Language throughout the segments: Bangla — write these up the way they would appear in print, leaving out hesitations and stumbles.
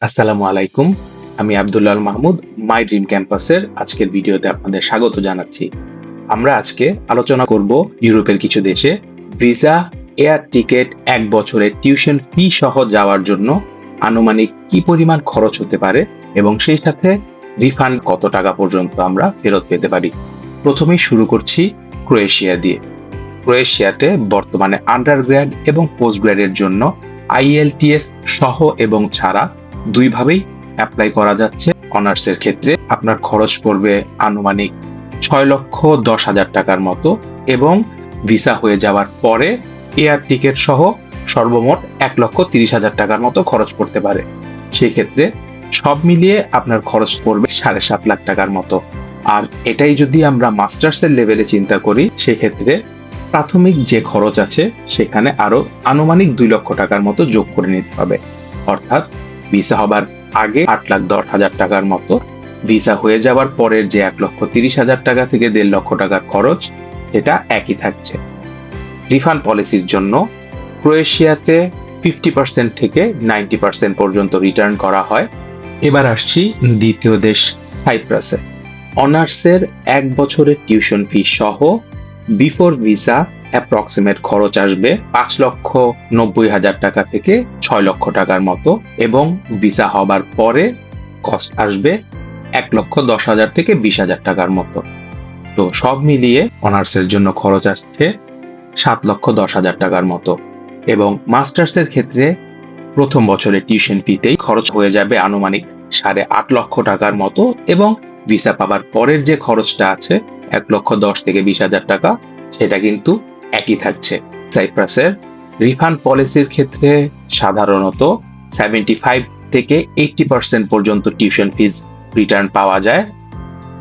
আসসালামু আলাইকুম। আমি আব্দুল্লাহ আল মাহমুদ মাই ড্রিম ক্যাম্পাসের আজকের ভিডিওতে আপনাদের স্বাগত জানাচ্ছি। আমরা আজকে আলোচনা করব ইউরোপের কিছু দেশে ভিসা, এয়ার টিকেট, ১ বছরের টিউশন ফি সহ যাওয়ার জন্য আনুমানিক কি পরিমাণ খরচ হতে পারে এবং সেই সাথে রিফান্ড কত টাকা পর্যন্ত আমরা ফেরত পেতে পারি। প্রথমেই শুরু করছি ক্রোয়েশিয়া দিয়ে। ক্রোয়েশিয়াতে বর্তমানে আন্ডারগ্র্যাড এবং পোস্টগ্র্যাডের জন্য IELTS সহ এবং ছাড়া দুইভাবেই অ্যাপ্লাই করা যাচ্ছে। অনার্সের ক্ষেত্রে আপনার খরচ পড়বে আনুমানিক ৬,১০,০০০ টাকার মতো এবং ভিসা হয়ে যাওয়ার পরে এয়ার টিকেট সহ সর্বমোট ১,৩০,০০০ টাকার মতো খরচ পড়তে পারে। সেই ক্ষেত্রে সব মিলিয়ে আপনার খরচ পড়বে ৭.৫ লাখ টাকার মতো। আর এটাই যদি আমরা মাস্টার্সের লেভেলে চিন্তা করি, সেক্ষেত্রে প্রাথমিক যে খরচ আছে সেখানে আরো আনুমানিক ২ লক্ষ টাকার মতো যোগ করে নিতে হবে। অর্থাৎ ভিসা হবার আগে ৮,১০,০০০ টাকার মতো, ভিসা হয়ে যাওয়ার পরের যে ১,৩০,০০০ টাকা থেকে ১.৫ লক্ষ টাকার খরচ, এটা একই থাকছে। রিফান্ড পলিসির জন্য ক্রোয়েশিয়াতে 50% থেকে 90% পর্যন্ত রিটার্ন করা হয়। এবার আসছি দ্বিতীয় দেশ সাইপ্রাসে। অনার্সের ১ বছরের টিউশন ফি সহ বিফোর ভিসা অ্যাপ্রক্সিমেট খরচ আসবে ৫,৯০,০০০ টাকা থেকে ৬ লক্ষ টাকার মতো এবং ভিসা হবার পরে কস্ট আসবে ১,১০,০০০ থেকে ২০,০০০ টাকার মতো। তো সব মিলিয়ে অনার্সের জন্য খরচ আসছে ৭,১০,০০০ টাকার মতো এবং মাস্টার্সের ক্ষেত্রে প্রথম বছরের টিউশন ফিতেই খরচ হয়ে যাবে আনুমানিক ৮.৫ লক্ষ টাকার মতো এবং ভিসা পাবার পরের যে খরচটা আছে ১,১০,০০০ থেকে ২০,০০০ টাকা, সেটা কিন্তু একই থাকছে। সাইপ্রাসের রিফান্ড পলিসির ক্ষেত্রে সাধারণত 75 থেকে 80% পর্যন্ত টিউশন ফিজ রিটার্ন পাওয়া যায়।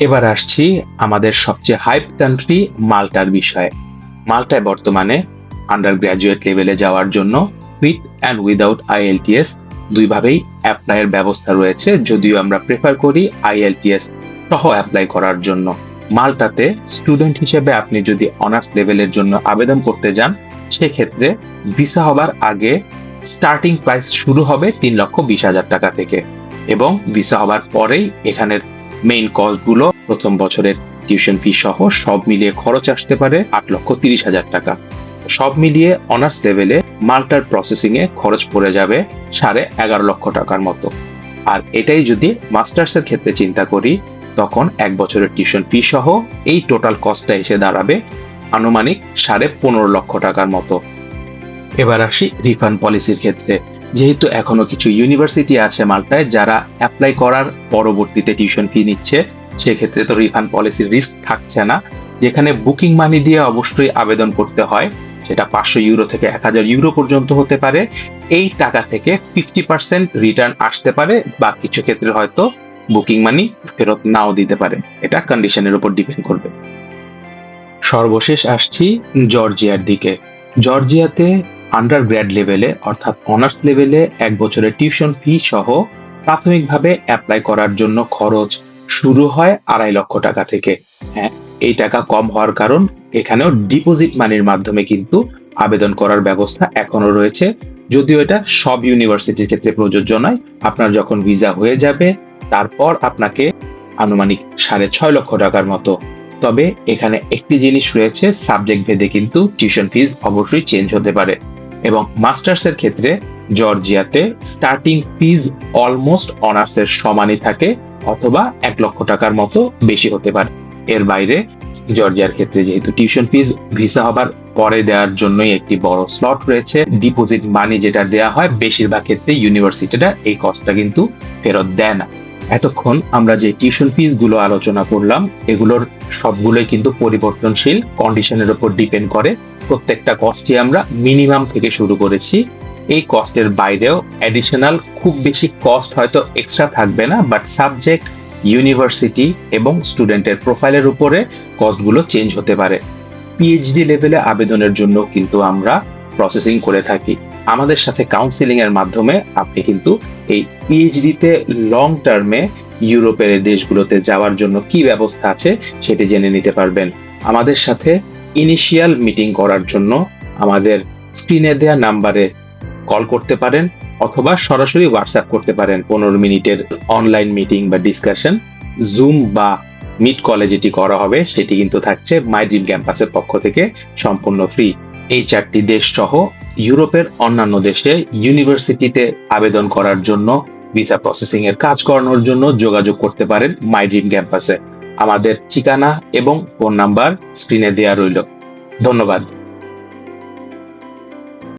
এবার আসছি আমাদের সবচেয়ে হাইপ কান্ট্রি মাল্টার বিষয়ে। মাল্টায় বর্তমানে আন্ডার গ্র্যাজুয়েট লেভেলে যাওয়ার জন্য উইথ অ্যান্ড উইদাউট IELTS দুইভাবেই অ্যাপ্লাইয়ের ব্যবস্থা রয়েছে, যদিও আমরা প্রেফার করি IELTS সহ অ্যাপ্লাই করার জন্য। মাল্টাতে স্টুডেন্ট হিসেবে আপনি যদি অনার্স লেভেলের জন্য আবেদন করতে যান, সেক্ষেত্রে ভিসা হবার আগে স্টার্টিং প্রাইস শুরু হবে ৩,২০,০০০ টাকা থেকে এবং ভিসা হবার পরেই এখানের মেইন কস্টগুলো প্রথম বছরের টিউশন ফি সহ সব মিলিয়ে খরচ আসতে পারে ৮,৩০,০০০ টাকা। সব মিলিয়ে অনার্স লেভেলে মাল্টার প্রসেসিং এ খরচ পড়ে যাবে ১১.৫ লক্ষ টাকার মতো। আর এটাই যদি মাস্টার্সের ক্ষেত্রে চিন্তা করি, তখন ১ বছরের টিউশন ফি সহ এই টোটাল কস্টটা এসে দাঁড়াবে আনুমানিক ১৫.৫ লক্ষ টাকার মতো। এবার আসি রিফান্ড পলিসির ক্ষেত্রে। যেহেতু এখনো কিছু ইউনিভার্সিটি আছে মাল্টায় যারা অ্যাপ্লাই করার পরবর্তীতে টিউশন ফি নিচ্ছে, সেক্ষেত্রে তো রিফান্ড পলিসির রিস্ক থাকছে না। যেখানে বুকিং মানি দিয়ে অবশ্যই আবেদন করতে হয়, সেটা ৫০০ ইউরো থেকে ১,০০০ ইউরো পর্যন্ত হতে পারে। এই টাকা থেকে 50% রিটার্ন আসতে পারে বা কিছু ক্ষেত্রে হয়তো বুকিং মানি ফেরত নাও দিতে পারে, এটা কন্ডিশনের উপর ডিপেন্ড করবে। সর্বশেষ আসছি জর্জিয়ার দিকে। জর্জিয়াতে আন্ডার গ্র্যাড লেভেলে অর্থাৎ অনার্স লেভেলে ১ বছরের টিউশন ফি সহ প্রাথমিকভাবে অ্যাপ্লাই করার জন্য খরচ শুরু হয় ২.৫ লক্ষ টাকা থেকে। হ্যাঁ, এই টাকা কম হওয়ার কারণ এখানেও ডিপোজিট মানির মাধ্যমে কিন্তু আবেদন করার ব্যবস্থা এখনো রয়েছে, যদিও এটা সব ইউনিভার্সিটির ক্ষেত্রে প্রযোজ্য নয়। আপনার যখন ভিসা হয়ে যাবে তারপর আপনাকে আনুমানিক ৬.৫ লক্ষ টাকার মতো। তবে এখানে একটি জিনিস রয়েছে, সাবজেক্ট ভেদে কিন্তু টিউশন ফিজ অবশ্যই চেঞ্জ হতে পারে এবং মাস্টার্সের ক্ষেত্রে জর্জিয়াতে স্টার্টিং ফিজ অলমোস্ট অনার্সের সমানই থাকে অথবা ১ লক্ষ টাকার মতো বেশি হতে পারে। এর বাইরে জর্জিয়ার ক্ষেত্রে যেহেতু টিউশন ফিজ ভিসা হবার পরে দেওয়ার জন্যই একটি বড় স্লট রয়েছে, ডিপোজিট মানি যেটা দেওয়া হয় বেশিরভাগ ক্ষেত্রে ইউনিভার্সিটিটা এই কস্টটা কিন্তু ফেরত দেয় না। এতক্ষণ আমরা যে টিউশন ফিজ গুলো আলোচনা করলাম, এগুলোর সবগুলোই কিন্তু পরিবর্তনশীল, কন্ডিশনের উপর ডিপেন্ড করে। প্রত্যেকটা কস্টই আমরা মিনিমাম থেকে শুরু করেছি। এই কস্টের বাইরেও অ্যাডিশনাল খুব বেশি কস্ট হয়তো এক্সট্রা থাকবে না, বাট সাবজেক্ট, ইউনিভার্সিটি এবং স্টুডেন্টের প্রোফাইলের উপরে কস্টগুলো চেঞ্জ হতে পারে। পিএইচডি লেভেলে আবেদনের জন্য কিন্তু আমরা প্রসেসিং করে থাকি। আমাদের সাথে কাউন্সিলিং এর মাধ্যমে আপনি কিন্তু এই পিএইচডিতে লং টার্মে ইউরোপের দেশগুলোতে যাওয়ার জন্য কি ব্যবস্থা আছে সেটি জেনে নিতে পারবেন। আমাদের সাথে ইনিশিয়াল মিটিং করার জন্য আমাদের স্ক্রিনে দেওয়া নাম্বারে কল করতে পারেন অথবা সরাসরি হোয়াটসঅ্যাপ করতে পারেন। 15 মিনিটের অনলাইন মিটিং বা ডিসকাশন, জুম বা মিট কলে যেটি করা হবে সেটি কিন্তু থাকছে মাই ড্রিম ক্যাম্পাসের পক্ষ থেকে সম্পূর্ণ ফ্রি। এই 4টি দেশ সহ ইউরোপের অন্যান্য দেশে ইউনিভার্সিটিতে আবেদন করার জন্য, ভিসা প্রসেসিং এর কাজ করানোর জন্য যোগাযোগ করতে পারেন মাই ড্রিম ক্যাম্পাসে। আমাদের ঠিকানা এবং ফোন নাম্বার স্ক্রিনে দেওয়া রইল। ধন্যবাদ।